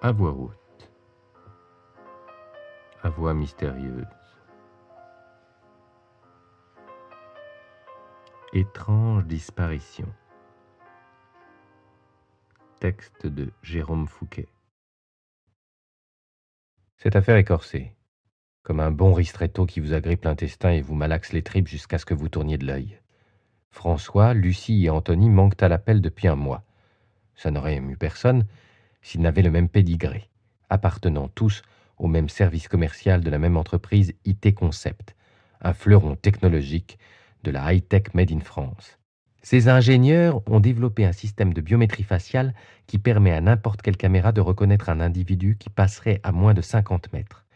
À voix haute, à voix mystérieuse. Étrange disparition. Texte de Jérôme Fouquet. Cette affaire est corsée, comme un bon ristretto qui vous agrippe l'intestin et vous malaxe les tripes jusqu'à ce que vous tourniez de l'œil. François, Lucie et Anthony manquent à l'appel depuis un mois. Ça n'aurait ému personne s'ils n'avaient le même pédigré, appartenant tous au même service commercial de la même entreprise IT Concept, un fleuron technologique de la high-tech made in France. Ces ingénieurs ont développé un système de biométrie faciale qui permet à n'importe quelle caméra de reconnaître un individu qui passerait à moins de 50 mètres.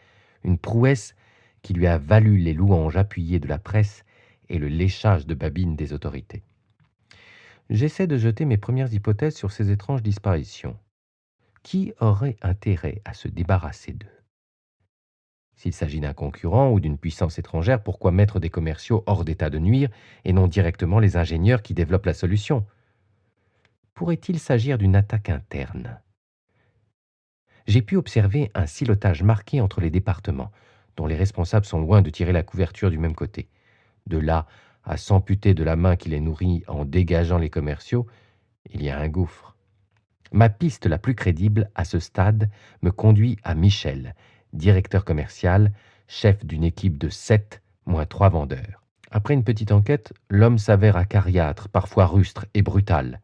Une prouesse qui lui a valu les louanges appuyées de la presse et le léchage de babines des autorités. J'essaie de jeter mes premières hypothèses sur ces étranges disparitions. Qui aurait intérêt à se débarrasser d'eux? S'il s'agit d'un concurrent ou d'une puissance étrangère, pourquoi mettre des commerciaux hors d'état de nuire et non directement les ingénieurs qui développent la solution? Pourrait-il s'agir d'une attaque interne? J'ai pu observer un silotage marqué entre les départements, dont les responsables sont loin de tirer la couverture du même côté. De là à s'amputer de la main qui les nourrit en dégageant les commerciaux, il y a un gouffre. Ma piste la plus crédible à ce stade me conduit à Michel, directeur commercial, chef d'une équipe de 7 moins 3 vendeurs. Après une petite enquête, l'homme s'avère acariâtre, parfois rustre et brutal.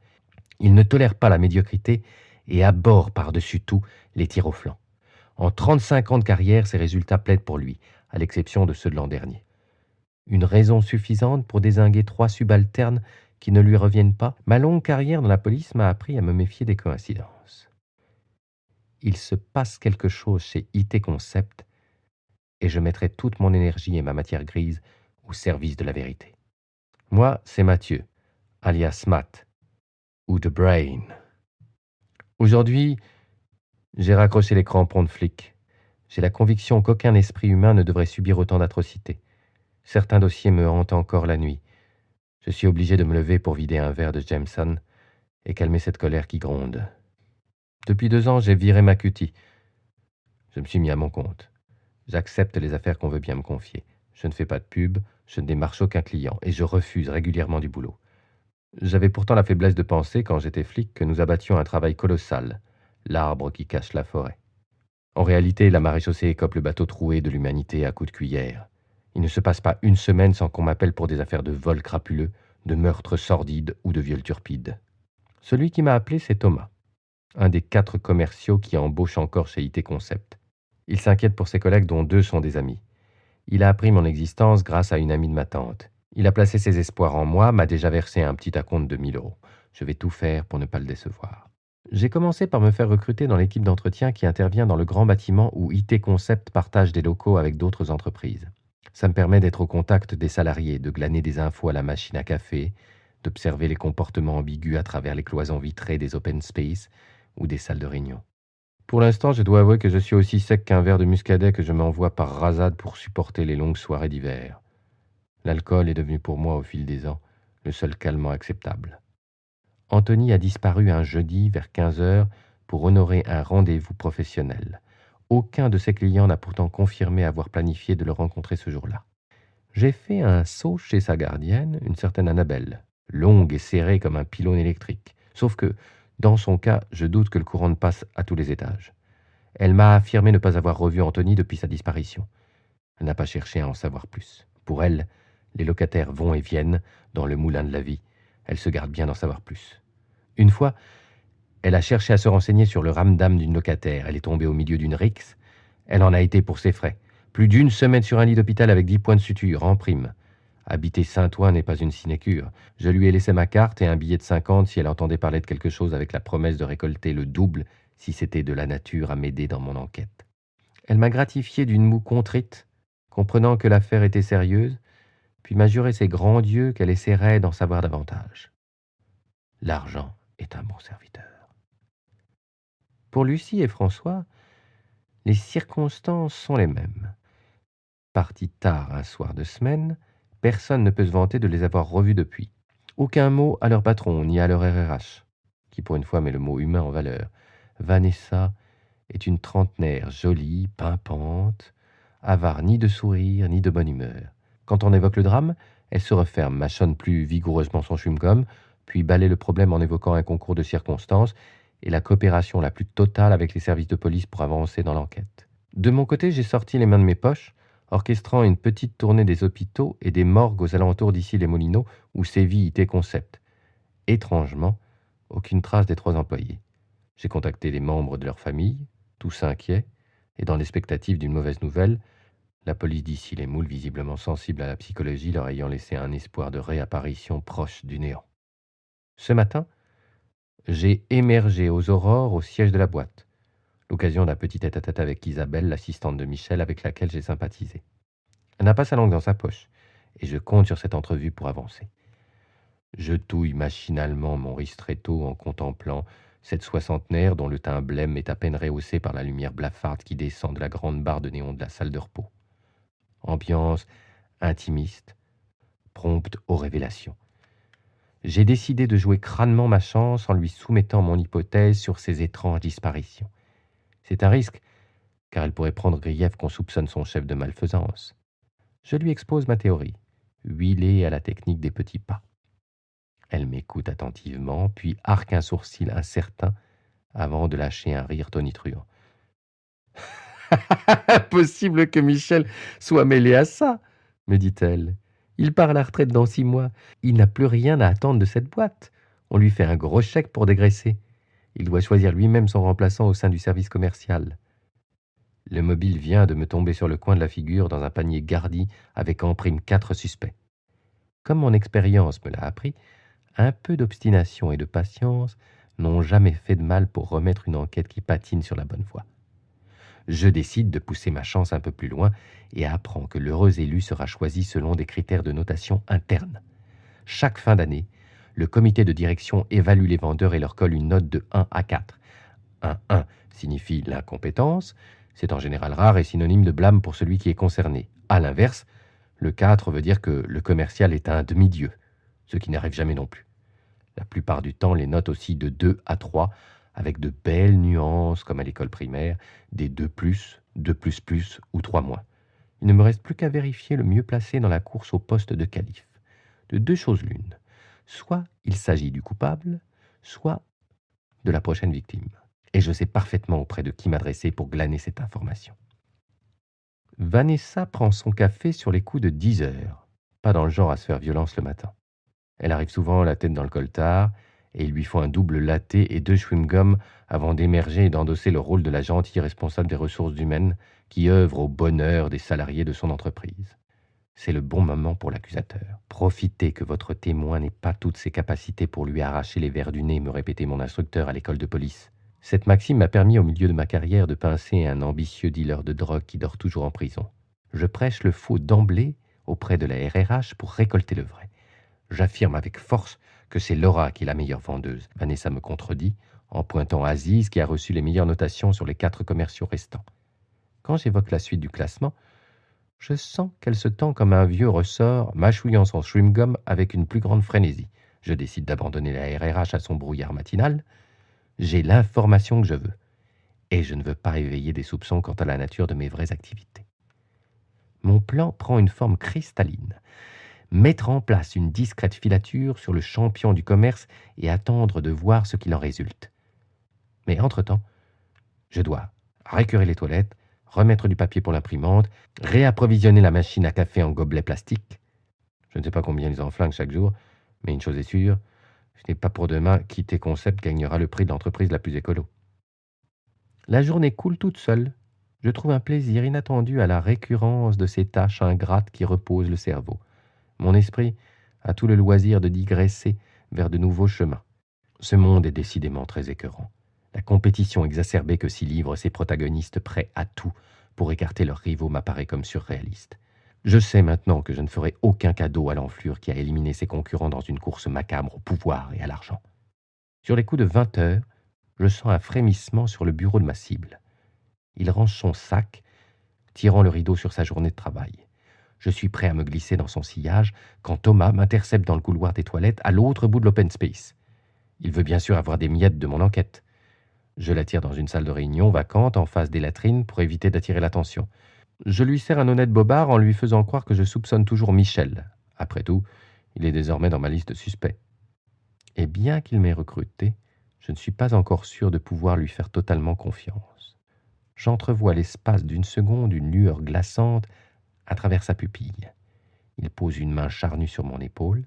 Il ne tolère pas la médiocrité et abhorre par-dessus tout les tirs au flanc. En 35 ans de carrière, ses résultats plaident pour lui, à l'exception de ceux de l'an dernier. Une raison suffisante pour dézinguer 3 subalternes qui ne lui reviennent pas? Ma longue carrière dans la police m'a appris à me méfier des coïncidences. Il se passe quelque chose chez IT Concept et je mettrai toute mon énergie et ma matière grise au service de la vérité. Moi, c'est Mathieu, alias Matt, ou The Brain. Aujourd'hui, j'ai raccroché les crampons de flic. J'ai la conviction qu'aucun esprit humain ne devrait subir autant d'atrocités. Certains dossiers me hantent encore la nuit. Je suis obligé de me lever pour vider un verre de Jameson et calmer cette colère qui gronde. Depuis 2 ans, j'ai viré ma cutie. Je me suis mis à mon compte. J'accepte les affaires qu'on veut bien me confier. Je ne fais pas de pub, je ne démarche aucun client et je refuse régulièrement du boulot. J'avais pourtant la faiblesse de penser, quand j'étais flic, que nous abattions un travail colossal, l'arbre qui cache la forêt. En réalité, la maréchaussée écope le bateau troué de l'humanité à coups de cuillère. Il ne se passe pas une semaine sans qu'on m'appelle pour des affaires de vol crapuleux, de meurtres sordides ou de viols turpides. Celui qui m'a appelé, c'est Thomas, un des 4 commerciaux qui embauchent encore chez IT Concept. Il s'inquiète pour ses collègues dont 2 sont des amis. Il a appris mon existence grâce à une amie de ma tante. Il a placé ses espoirs en moi, m'a déjà versé un petit acompte de 1 000 €. Je vais tout faire pour ne pas le décevoir. J'ai commencé par me faire recruter dans l'équipe d'entretien qui intervient dans le grand bâtiment où IT Concept partage des locaux avec d'autres entreprises. Ça me permet d'être au contact des salariés, de glaner des infos à la machine à café, d'observer les comportements ambigus à travers les cloisons vitrées des open space ou des salles de réunion. Pour l'instant, je dois avouer que je suis aussi sec qu'un verre de muscadet que je m'envoie par rasade pour supporter les longues soirées d'hiver. L'alcool est devenu pour moi, au fil des ans, le seul calmant acceptable. Anthony a disparu un jeudi vers 15 heures pour honorer un rendez-vous professionnel. Aucun de ses clients n'a pourtant confirmé avoir planifié de le rencontrer ce jour-là. J'ai fait un saut chez sa gardienne, une certaine Annabelle, longue et serrée comme un pylône électrique. Sauf que, dans son cas, je doute que le courant ne passe à tous les étages. Elle m'a affirmé ne pas avoir revu Anthony depuis sa disparition. Elle n'a pas cherché à en savoir plus. Pour elle, les locataires vont et viennent dans le moulin de la vie. Elle se garde bien d'en savoir plus. Une fois, elle a cherché à se renseigner sur le ramdam d'une locataire. Elle est tombée au milieu d'une rixe. Elle en a été pour ses frais. Plus d'1 semaine sur un lit d'hôpital avec 10 points de suture, en prime. Habiter Saint-Ouen n'est pas une sinécure. Je lui ai laissé ma carte et un billet de 50 si elle entendait parler de quelque chose avec la promesse de récolter le double si c'était de la nature à m'aider dans mon enquête. Elle m'a gratifié d'une moue contrite, comprenant que l'affaire était sérieuse, puis m'a juré ses grands dieux qu'elle essaierait d'en savoir davantage. L'argent est un bon serviteur. Pour Lucie et François, les circonstances sont les mêmes. Partis tard un soir de semaine, personne ne peut se vanter de les avoir revus depuis. Aucun mot à leur patron ni à leur RRH, qui pour une fois met le mot humain en valeur. Vanessa est une trentenaire jolie, pimpante, avare ni de sourire ni de bonne humeur. Quand on évoque le drame, elle se referme, mâchonne plus vigoureusement son chewing-gum, puis balaie le problème en évoquant un concours de circonstances et la coopération la plus totale avec les services de police pour avancer dans l'enquête. De mon côté, j'ai sorti les mains de mes poches, orchestrant une petite tournée des hôpitaux et des morgues aux alentours d'Issy-les-Moulineaux où sévit IT Concept. Étrangement, aucune trace des 3 employés. J'ai contacté les membres de leur famille, tous inquiets, et dans l'expectative d'une mauvaise nouvelle, la police d'Issy-les-Moules, visiblement sensible à la psychologie, leur ayant laissé un espoir de réapparition proche du néant. Ce matin, j'ai émergé aux aurores au siège de la boîte, l'occasion d'un petit tête-à-tête avec Isabelle, l'assistante de Michel, avec laquelle j'ai sympathisé. Elle n'a pas sa langue dans sa poche, et je compte sur cette entrevue pour avancer. Je touille machinalement mon ristretto en contemplant cette soixantenaire dont le teint blême est à peine rehaussé par la lumière blafarde qui descend de la grande barre de néon de la salle de repos. Ambiance intimiste, prompte aux révélations. J'ai décidé de jouer crânement ma chance en lui soumettant mon hypothèse sur ces étranges disparitions. C'est un risque, car elle pourrait prendre grief qu'on soupçonne son chef de malfaisance. Je lui expose ma théorie, huilée à la technique des petits pas. Elle m'écoute attentivement, puis arque un sourcil incertain avant de lâcher un rire tonitruant. Impossible que Michel soit mêlé à ça, me dit-elle. Il part à la retraite dans 6 mois. Il n'a plus rien à attendre de cette boîte. On lui fait un gros chèque pour dégraisser. Il doit choisir lui-même son remplaçant au sein du service commercial. Le mobile vient de me tomber sur le coin de la figure dans un panier gardi avec en prime 4 suspects. Comme mon expérience me l'a appris, un peu d'obstination et de patience n'ont jamais fait de mal pour remettre une enquête qui patine sur la bonne voie. Je décide de pousser ma chance un peu plus loin et apprends que l'heureux élu sera choisi selon des critères de notation interne. Chaque fin d'année, le comité de direction évalue les vendeurs et leur colle une note de 1 à 4. Un 1 signifie l'incompétence, c'est en général rare et synonyme de blâme pour celui qui est concerné. À l'inverse, le 4 veut dire que le commercial est un demi-dieu, ce qui n'arrive jamais non plus. La plupart du temps, les notes aussi de 2 à 3, avec de belles nuances, comme à l'école primaire, des 2+, 2++ ou 3-. Il ne me reste plus qu'à vérifier le mieux placé dans la course au poste de calife. De 2 choses l'une. Soit il s'agit du coupable, soit de la prochaine victime. Et je sais parfaitement auprès de qui m'adresser pour glaner cette information. Vanessa prend son café sur les coups de 10 heures. Pas dans le genre à se faire violence le matin. Elle arrive souvent la tête dans le coltard, et il lui faut un double latte et 2 chewing-gums avant d'émerger et d'endosser le rôle de la gentille responsable des ressources humaines qui œuvre au bonheur des salariés de son entreprise. C'est le bon moment pour l'accusateur. Profitez que votre témoin n'ait pas toutes ses capacités pour lui arracher les vers du nez, me répétait mon instructeur à l'école de police. Cette maxime m'a permis au milieu de ma carrière de pincer un ambitieux dealer de drogue qui dort toujours en prison. Je prêche le faux d'emblée auprès de la RRH pour récolter le vrai. J'affirme avec force que c'est Laura qui est la meilleure vendeuse. Vanessa me contredit en pointant Aziz qui a reçu les meilleures notations sur les 4 commerciaux restants. Quand j'évoque la suite du classement, je sens qu'elle se tend comme un vieux ressort, mâchouillant son chewing-gum avec une plus grande frénésie. Je décide d'abandonner la RRH à son brouillard matinal. J'ai l'information que je veux, et je ne veux pas éveiller des soupçons quant à la nature de mes vraies activités. Mon plan prend une forme cristalline. Mettre en place une discrète filature sur le champion du commerce et attendre de voir ce qu'il en résulte. Mais entre-temps, je dois récurer les toilettes, remettre du papier pour l'imprimante, réapprovisionner la machine à café en gobelet plastique. Je ne sais pas combien ils en flinguent chaque jour, mais une chose est sûre, ce n'est pas pour demain qu'IT Concept gagnera le prix de l'entreprise la plus écolo. La journée coule toute seule. Je trouve un plaisir inattendu à la récurrence de ces tâches ingrates qui reposent le cerveau. Mon esprit a tout le loisir de digresser vers de nouveaux chemins. Ce monde est décidément très écœurant. La compétition exacerbée que s'y livrent ces protagonistes prêts à tout pour écarter leurs rivaux m'apparaît comme surréaliste. Je sais maintenant que je ne ferai aucun cadeau à l'enflure qui a éliminé ses concurrents dans une course macabre au pouvoir et à l'argent. Sur les coups de 20 heures, je sens un frémissement sur le bureau de ma cible. Il range son sac, tirant le rideau sur sa journée de travail. Je suis prêt à me glisser dans son sillage quand Thomas m'intercepte dans le couloir des toilettes à l'autre bout de l'open space. Il veut bien sûr avoir des miettes de mon enquête. Je l'attire dans une salle de réunion vacante en face des latrines pour éviter d'attirer l'attention. Je lui sers un honnête bobard en lui faisant croire que je soupçonne toujours Michel. Après tout, il est désormais dans ma liste de suspects. Et bien qu'il m'ait recruté, je ne suis pas encore sûr de pouvoir lui faire totalement confiance. J'entrevois l'espace d'une seconde une lueur glaçante à travers sa pupille. Il pose une main charnue sur mon épaule,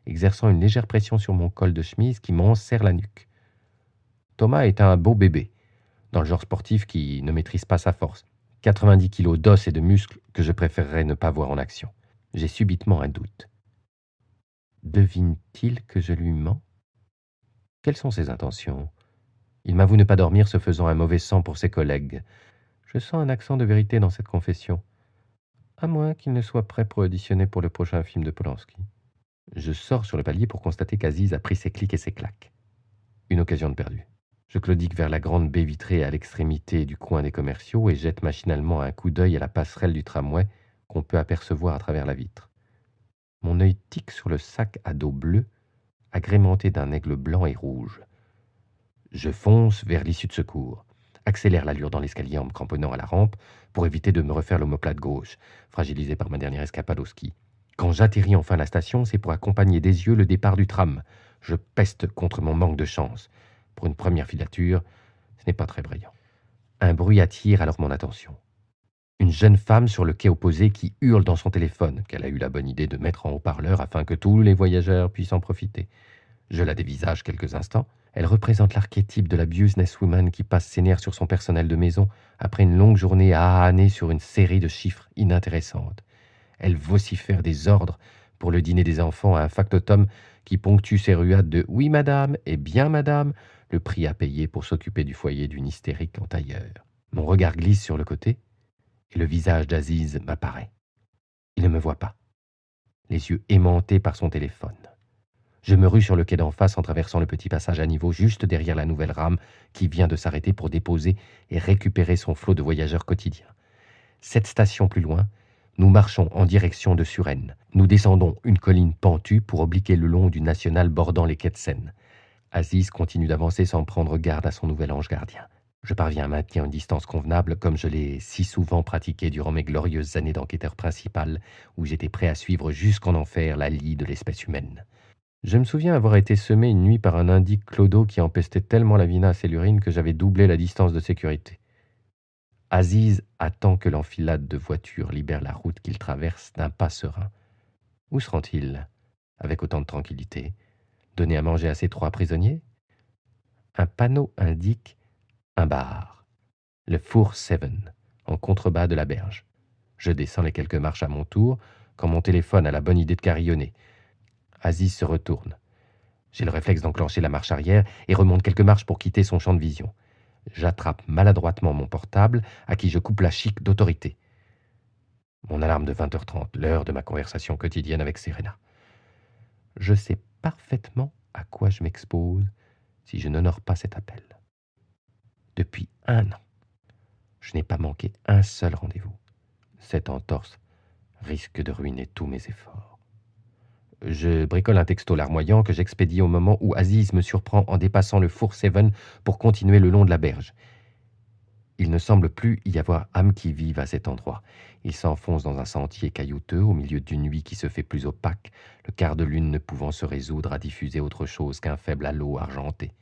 exerçant une légère pression sur mon col de chemise qui m'enserre la nuque. Thomas est un beau bébé, dans le genre sportif qui ne maîtrise pas sa force. 90 kilos d'os et de muscles que je préférerais ne pas voir en action. J'ai subitement un doute. Devine-t-il que je lui mens? Quelles sont ses intentions? Il m'avoue ne pas dormir, se faisant un mauvais sang pour ses collègues. Je sens un accent de vérité dans cette confession. À moins qu'il ne soit prêt pour auditionner pour le prochain film de Polanski. Je sors sur le palier pour constater qu'Aziz a pris ses clics et ses claques. Une occasion de perdue. Je claudique vers la grande baie vitrée à l'extrémité du coin des commerciaux et jette machinalement un coup d'œil à la passerelle du tramway qu'on peut apercevoir à travers la vitre. Mon œil tique sur le sac à dos bleu, agrémenté d'un aigle blanc et rouge. Je fonce vers l'issue de secours, accélère l'allure dans l'escalier en me cramponnant à la rampe pour éviter de me refaire l'omoplate gauche, fragilisé par ma dernière escapade au ski. Quand j'atterris enfin à la station, c'est pour accompagner des yeux le départ du tram. Je peste contre mon manque de chance. Pour une première filature, ce n'est pas très brillant. Un bruit attire alors mon attention. Une jeune femme sur le quai opposé qui hurle dans son téléphone, qu'elle a eu la bonne idée de mettre en haut-parleur afin que tous les voyageurs puissent en profiter. Je la dévisage quelques instants. Elle représente l'archétype de la businesswoman qui passe ses nerfs sur son personnel de maison après une longue journée à âner sur une série de chiffres inintéressantes. Elle vocifère des ordres pour le dîner des enfants à un factotum qui ponctue ses ruades de « Oui, madame » et « Bien, madame », le prix à payer pour s'occuper du foyer d'une hystérique en tailleur. Mon regard glisse sur le côté et le visage d'Aziz m'apparaît. Il ne me voit pas, les yeux aimantés par son téléphone. Je me rue sur le quai d'en face en traversant le petit passage à niveau juste derrière la nouvelle rame qui vient de s'arrêter pour déposer et récupérer son flot de voyageurs quotidiens. 7 stations plus loin, nous marchons en direction de Suresnes. Nous descendons une colline pentue pour obliquer le long du national bordant les quais de Seine. Aziz continue d'avancer sans prendre garde à son nouvel ange gardien. Je parviens à maintenir une distance convenable comme je l'ai si souvent pratiqué durant mes glorieuses années d'enquêteur principal où j'étais prêt à suivre jusqu'en enfer la lie de l'espèce humaine. Je me souviens avoir été semé une nuit par un indique clodo qui empestait tellement la vinasse et l'urine que j'avais doublé la distance de sécurité. Aziz attend que l'enfilade de voitures libère la route qu'il traverse d'un pas serein. Où se rend-il avec autant de tranquillité? Donner à manger à ses 3 prisonniers? Un panneau indique un bar, le Four Seven, en contrebas de la berge. Je descends les quelques marches à mon tour quand mon téléphone a la bonne idée de carillonner. Aziz se retourne. J'ai le réflexe d'enclencher la marche arrière et remonte quelques marches pour quitter son champ de vision. J'attrape maladroitement mon portable, à qui je coupe la chic d'autorité. Mon alarme de 20h30, l'heure de ma conversation quotidienne avec Serena. Je sais parfaitement à quoi je m'expose si je n'honore pas cet appel. Depuis 1 an, je n'ai pas manqué un seul rendez-vous. Cette entorse risque de ruiner tous mes efforts. Je bricole un texto larmoyant que j'expédie au moment où Aziz me surprend en dépassant le Four Seven pour continuer le long de la berge. Il ne semble plus y avoir âme qui vive à cet endroit. Il s'enfonce dans un sentier caillouteux au milieu d'une nuit qui se fait plus opaque, le quart de lune ne pouvant se résoudre à diffuser autre chose qu'un faible halo argenté.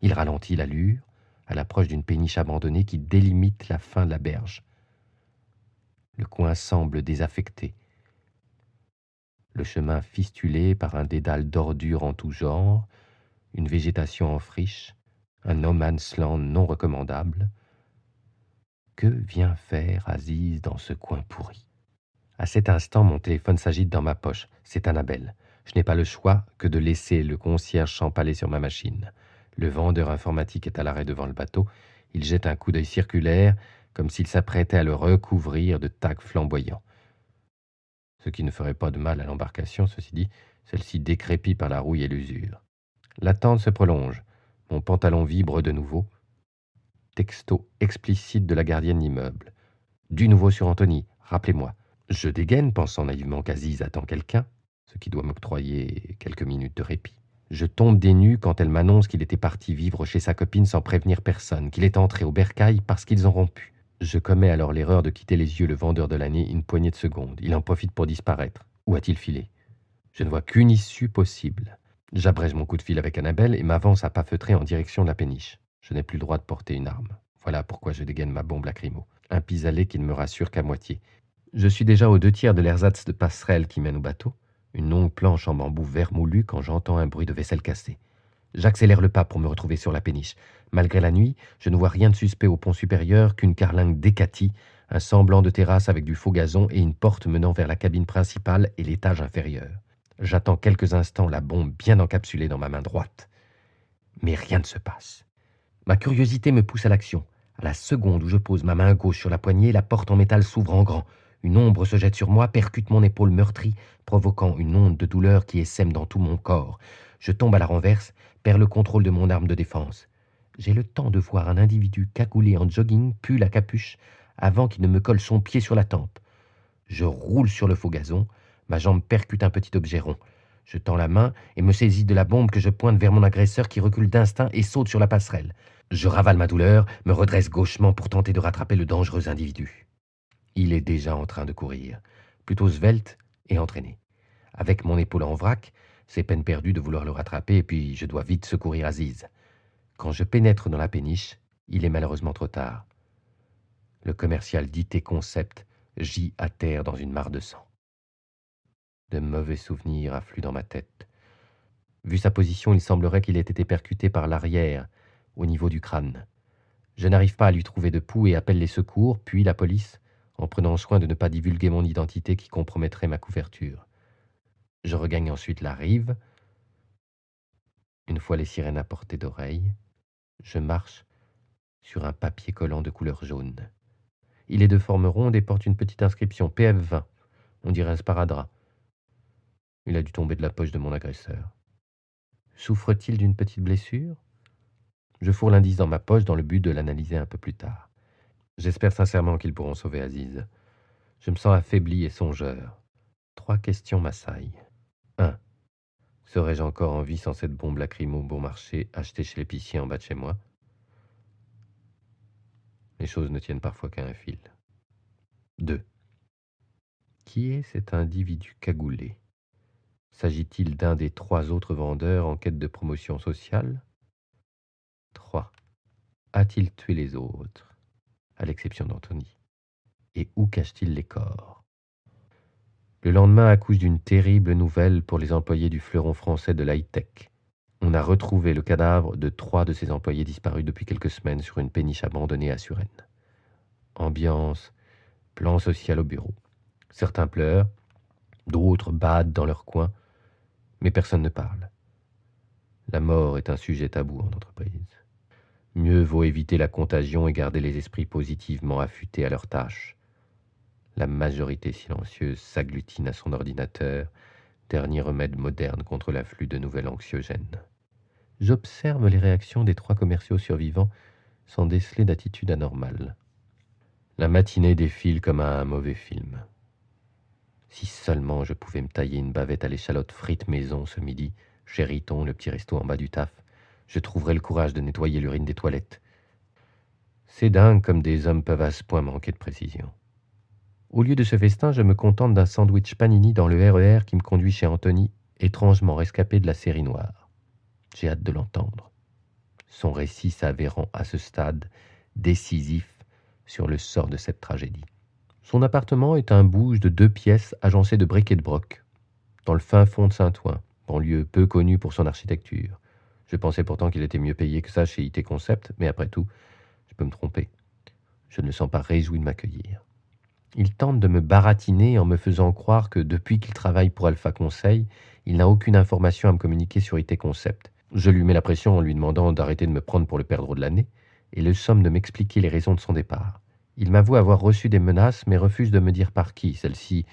Il ralentit l'allure à l'approche d'une péniche abandonnée qui délimite la fin de la berge. Le coin semble désaffecté. Le chemin fistulé par un dédale d'ordures en tout genre, une végétation en friche, un no man's land non recommandable. Que vient faire Aziz dans ce coin pourri? À cet instant, mon téléphone s'agite dans ma poche. C'est Annabelle. Je n'ai pas le choix que de laisser le concierge s'empaler sur ma machine. Le vendeur informatique est à l'arrêt devant le bateau. Il jette un coup d'œil circulaire, comme s'il s'apprêtait à le recouvrir de tags flamboyants. Ce qui ne ferait pas de mal à l'embarcation, ceci dit, celle-ci décrépit par la rouille et l'usure. L'attente se prolonge. Mon pantalon vibre de nouveau. Texto explicite de la gardienne d'immeuble. Du nouveau sur Anthony, rappelez-moi. Je dégaine, pensant naïvement qu'Aziz attend quelqu'un, ce qui doit m'octroyer quelques minutes de répit. Je tombe des nues quand elle m'annonce qu'il était parti vivre chez sa copine sans prévenir personne, qu'il est entré au bercail parce qu'ils ont rompu. Je commets alors l'erreur de quitter les yeux le vendeur de l'année une poignée de secondes. Il en profite pour disparaître. Où a-t-il filé? Je ne vois qu'une issue possible. J'abrège mon coup de fil avec Annabelle et m'avance à pas feutrer en direction de la péniche. Je n'ai plus le droit de porter une arme. Voilà pourquoi je dégaine ma bombe lacrymo. Un pis-aller qui ne me rassure qu'à moitié. Je suis déjà aux 2 tiers de l'ersatz de passerelle qui mène au bateau, une longue planche en bambou vermoulu quand j'entends un bruit de vaisselle cassée. J'accélère le pas pour me retrouver sur la péniche. Malgré la nuit, je ne vois rien de suspect au pont supérieur qu'une carlingue décatie, un semblant de terrasse avec du faux gazon et une porte menant vers la cabine principale et l'étage inférieur. J'attends quelques instants la bombe bien encapsulée dans ma main droite. Mais rien ne se passe. Ma curiosité me pousse à l'action. À la seconde où je pose ma main gauche sur la poignée, la porte en métal s'ouvre en grand. Une ombre se jette sur moi, percute mon épaule meurtrie, provoquant une onde de douleur qui essaime dans tout mon corps. Je tombe à la renverse, perds le contrôle de mon arme de défense. J'ai le temps de voir un individu cagoulé en jogging, pull à capuche, avant qu'il ne me colle son pied sur la tempe. Je roule sur le faux gazon, ma jambe percute un petit objet rond. Je tends la main et me saisis de la bombe que je pointe vers mon agresseur qui recule d'instinct et saute sur la passerelle. Je ravale ma douleur, me redresse gauchement pour tenter de rattraper le dangereux individu. Il est déjà en train de courir, plutôt svelte et entraîné. Avec mon épaule en vrac, c'est peine perdue de vouloir le rattraper et puis je dois vite secourir Aziz. Quand je pénètre dans la péniche, il est malheureusement trop tard. Le commercial d'IT Concept gît à terre dans une mare de sang. De mauvais souvenirs affluent dans ma tête. Vu sa position, il semblerait qu'il ait été percuté par l'arrière, au niveau du crâne. Je n'arrive pas à lui trouver de pouls et appelle les secours, puis la police, en prenant soin de ne pas divulguer mon identité qui compromettrait ma couverture. Je regagne ensuite la rive. Une fois les sirènes à portée d'oreille, je marche sur un papier collant de couleur jaune. Il est de forme ronde et porte une petite inscription PF20. On dirait un sparadrap. Il a dû tomber de la poche de mon agresseur. Souffre-t-il d'une petite blessure? Je fourre l'indice dans ma poche dans le but de l'analyser un peu plus tard. J'espère sincèrement qu'ils pourront sauver Aziz. Je me sens affaibli et songeur. 3 questions m'assaillent. 1. Serais-je encore en vie sans cette bombe lacrymo bon marché achetée chez l'épicier en bas de chez moi? Les choses ne tiennent parfois qu'à un fil. 2. Qui est cet individu cagoulé? S'agit-il d'un des 3 autres vendeurs en quête de promotion sociale? 3. A-t-il tué les autres, à l'exception d'Anthony? Et où cache-t-il les corps? Le lendemain accouche d'une terrible nouvelle pour les employés du fleuron français de l'high-tech. On a retrouvé le cadavre de 3 de ces employés disparus depuis quelques semaines sur une péniche abandonnée à Suresnes. Ambiance, plan social au bureau. Certains pleurent, d'autres badent dans leur coin, mais personne ne parle. La mort est un sujet tabou en entreprise. Mieux vaut éviter la contagion et garder les esprits positivement affûtés à leurs tâches. La majorité silencieuse s'agglutine à son ordinateur, dernier remède moderne contre l'afflux de nouvelles anxiogènes. J'observe les réactions des 3 commerciaux survivants sans déceler d'attitude anormale. La matinée défile comme un mauvais film. Si seulement je pouvais me tailler une bavette à l'échalote frite maison ce midi, chez Riton, le petit resto en bas du taf, je trouverais le courage de nettoyer l'urine des toilettes. C'est dingue comme des hommes peuvent à ce point manquer de précision. Au lieu de ce festin, je me contente d'un sandwich panini dans le RER qui me conduit chez Anthony, étrangement rescapé de la série noire. J'ai hâte de l'entendre. Son récit s'avérant à ce stade décisif sur le sort de cette tragédie. Son appartement est un bouge de 2 pièces agencé de briques et de broc, dans le fin fond de Saint-Ouen, banlieue peu connue pour son architecture. Je pensais pourtant qu'il était mieux payé que ça chez IT Concept, mais après tout, je peux me tromper. Je ne me sens pas réjoui de m'accueillir. Il tente de me baratiner en me faisant croire que depuis qu'il travaille pour Alpha Conseil, il n'a aucune information à me communiquer sur IT Concept. Je lui mets la pression en lui demandant d'arrêter de me prendre pour le perdreau de l'année et le somme de m'expliquer les raisons de son départ. Il m'avoue avoir reçu des menaces mais refuse de me dire par qui, celles-ci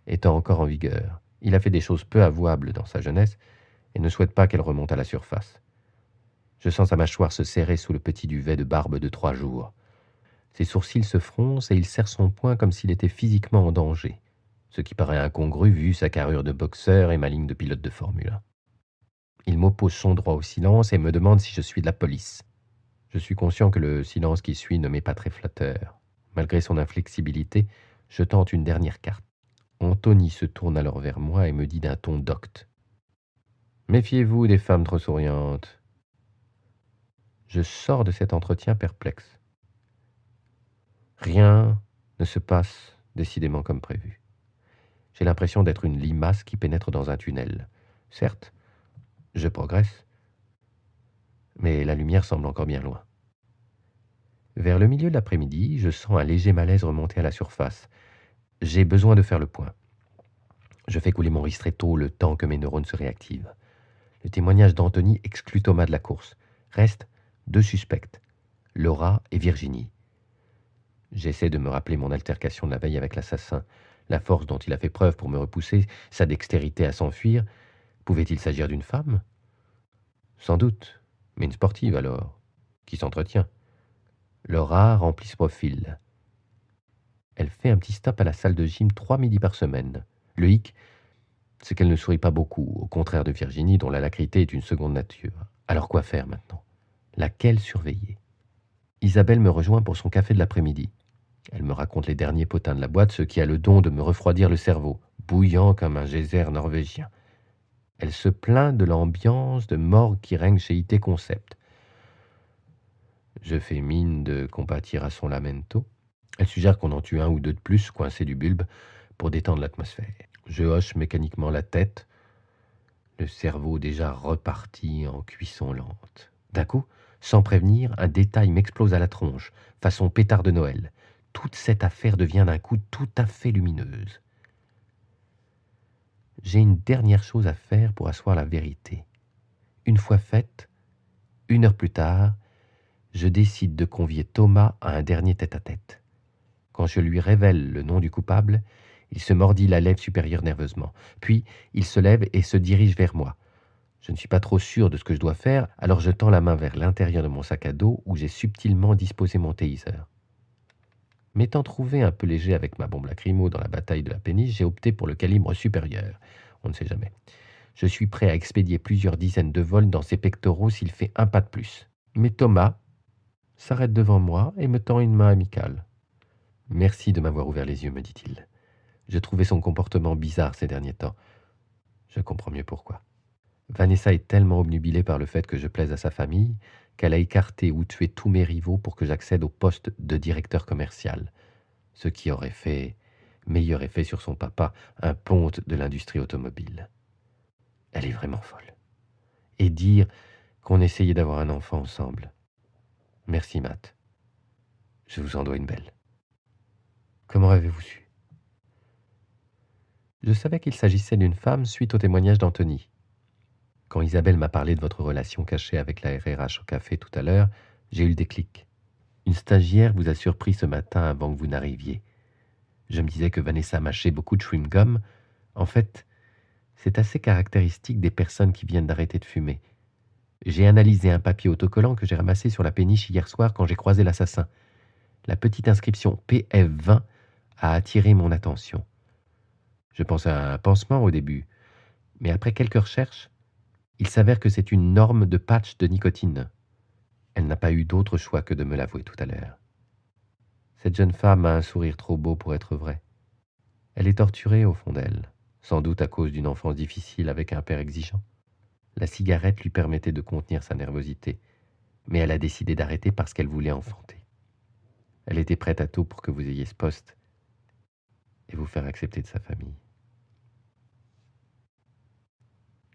étant encore en vigueur. Il a fait des choses peu avouables dans sa jeunesse et ne souhaite pas qu'elles remontent à la surface. Je sens sa mâchoire se serrer sous le petit duvet de barbe de 3 jours. Ses sourcils se froncent et il serre son poing comme s'il était physiquement en danger, ce qui paraît incongru vu sa carrure de boxeur et ma ligne de pilote de Formule 1. Il m'oppose son droit au silence et me demande si je suis de la police. Je suis conscient que le silence qui suit ne m'est pas très flatteur. Malgré son inflexibilité, je tente une dernière carte. Anthony se tourne alors vers moi et me dit d'un ton docte. Méfiez-vous des femmes trop souriantes. Je sors de cet entretien perplexe. Rien ne se passe décidément comme prévu. J'ai l'impression d'être une limace qui pénètre dans un tunnel. Certes, je progresse, mais la lumière semble encore bien loin. Vers le milieu de l'après-midi, je sens un léger malaise remonter à la surface. J'ai besoin de faire le point. Je fais couler mon ristretto le temps que mes neurones se réactivent. Le témoignage d'Anthony exclut Thomas de la course. Restent 2 suspects, Laura et Virginie. J'essaie de me rappeler mon altercation de la veille avec l'assassin, la force dont il a fait preuve pour me repousser, sa dextérité à s'enfuir. Pouvait-il s'agir d'une femme? Sans doute, mais une sportive alors, qui s'entretient. Laura remplit ce profil. Elle fait un petit stop à la salle de gym 3 midis par semaine. Le hic, c'est qu'elle ne sourit pas beaucoup, au contraire de Virginie, dont l'alacrité est une seconde nature. Alors quoi faire maintenant? Laquelle surveiller? Isabelle me rejoint pour son café de l'après-midi. Elle me raconte les derniers potins de la boîte, ce qui a le don de me refroidir le cerveau, bouillant comme un geyser norvégien. Elle se plaint de l'ambiance de morgue qui règne chez IT Concept. Je fais mine de compatir à son lamento. Elle suggère qu'on en tue 1 ou 2 de plus, coincés du bulbe, pour détendre l'atmosphère. Je hoche mécaniquement la tête, le cerveau déjà reparti en cuisson lente. D'un coup, sans prévenir, un détail m'explose à la tronche, façon pétard de Noël. Toute cette affaire devient d'un coup tout à fait lumineuse. J'ai une dernière chose à faire pour asseoir la vérité. Une fois faite, 1 heure plus tard, je décide de convier Thomas à un dernier tête-à-tête. Quand je lui révèle le nom du coupable, il se mordit la lèvre supérieure nerveusement. Puis, il se lève et se dirige vers moi. Je ne suis pas trop sûr de ce que je dois faire, alors je tends la main vers l'intérieur de mon sac à dos où j'ai subtilement disposé mon taser. M'étant trouvé un peu léger avec ma bombe lacrymo dans la bataille de la péniche, j'ai opté pour le calibre supérieur. On ne sait jamais. Je suis prêt à expédier plusieurs dizaines de vols dans ses pectoraux s'il fait un pas de plus. Mais Thomas s'arrête devant moi et me tend une main amicale. « Merci de m'avoir ouvert les yeux, me dit-il. Je trouvais son comportement bizarre ces derniers temps. Je comprends mieux pourquoi. Vanessa est tellement obnubilée par le fait que je plaise à sa famille qu'elle a écarté ou tué tous mes rivaux pour que j'accède au poste de directeur commercial, ce qui aurait fait meilleur effet sur son papa, un ponte de l'industrie automobile. Elle est vraiment folle. Et dire qu'on essayait d'avoir un enfant ensemble. Merci, Matt. Je vous en dois une belle. Comment avez-vous su? Je savais qu'il s'agissait d'une femme suite au témoignage d'Anthony. Quand Isabelle m'a parlé de votre relation cachée avec la RRH au café tout à l'heure, j'ai eu le déclic. Une stagiaire vous a surpris ce matin avant que vous n'arriviez. Je me disais que Vanessa mâchait beaucoup de chewing-gum. En fait, c'est assez caractéristique des personnes qui viennent d'arrêter de fumer. J'ai analysé un papier autocollant que j'ai ramassé sur la péniche hier soir quand j'ai croisé l'assassin. La petite inscription PF20 a attiré mon attention. Je pensais à un pansement au début, mais après quelques recherches, il s'avère que c'est une norme de patch de nicotine. Elle n'a pas eu d'autre choix que de me l'avouer tout à l'heure. Cette jeune femme a un sourire trop beau pour être vrai. Elle est torturée au fond d'elle, sans doute à cause d'une enfance difficile avec un père exigeant. La cigarette lui permettait de contenir sa nervosité, mais elle a décidé d'arrêter parce qu'elle voulait enfanter. Elle était prête à tout pour que vous ayez ce poste et vous faire accepter de sa famille.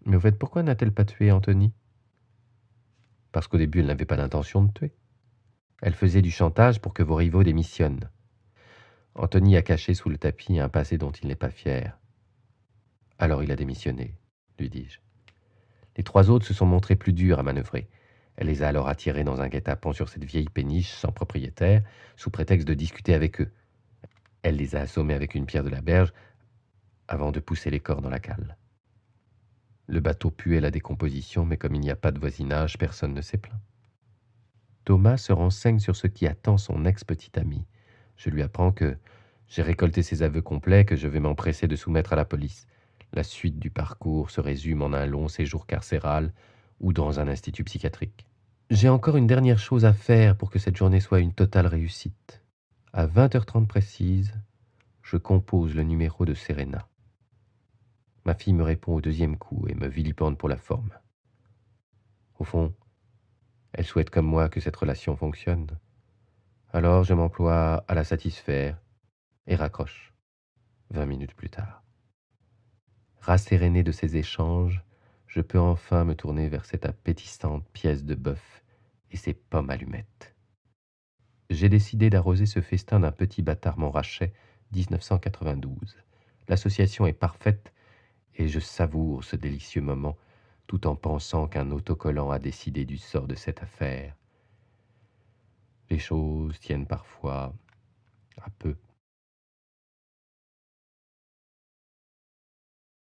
Mais au fait, pourquoi n'a-t-elle pas tué Anthony? Parce qu'au début, elle n'avait pas l'intention de tuer. Elle faisait du chantage pour que vos rivaux démissionnent. Anthony a caché sous le tapis un passé dont il n'est pas fier. Alors il a démissionné, lui dis-je. Les 3 autres se sont montrés plus durs à manœuvrer. Elle les a alors attirés dans un guet-apens sur cette vieille péniche sans propriétaire, sous prétexte de discuter avec eux. Elle les a assommés avec une pierre de la berge avant de pousser les corps dans la cale. Le bateau puait la décomposition, mais comme il n'y a pas de voisinage, personne ne s'est plaint. Thomas se renseigne sur ce qui attend son ex-petite amie. Je lui apprends que j'ai récolté ses aveux complets, que je vais m'empresser de soumettre à la police. La suite du parcours se résume en un long séjour carcéral ou dans un institut psychiatrique. J'ai encore une dernière chose à faire pour que cette journée soit une totale réussite. À 20h30 précise, je compose le numéro de Serena. Ma fille me répond au deuxième coup et me vilipende pour la forme. Au fond, elle souhaite comme moi que cette relation fonctionne. Alors je m'emploie à la satisfaire et raccroche 20 minutes plus tard. Rasséréné de ces échanges, je peux enfin me tourner vers cette appétissante pièce de bœuf et ses pommes allumettes. J'ai décidé d'arroser ce festin d'un petit bâtard Montrachet 1992. L'association est parfaite et je savoure ce délicieux moment tout en pensant qu'un autocollant a décidé du sort de cette affaire. Les choses tiennent parfois à peu.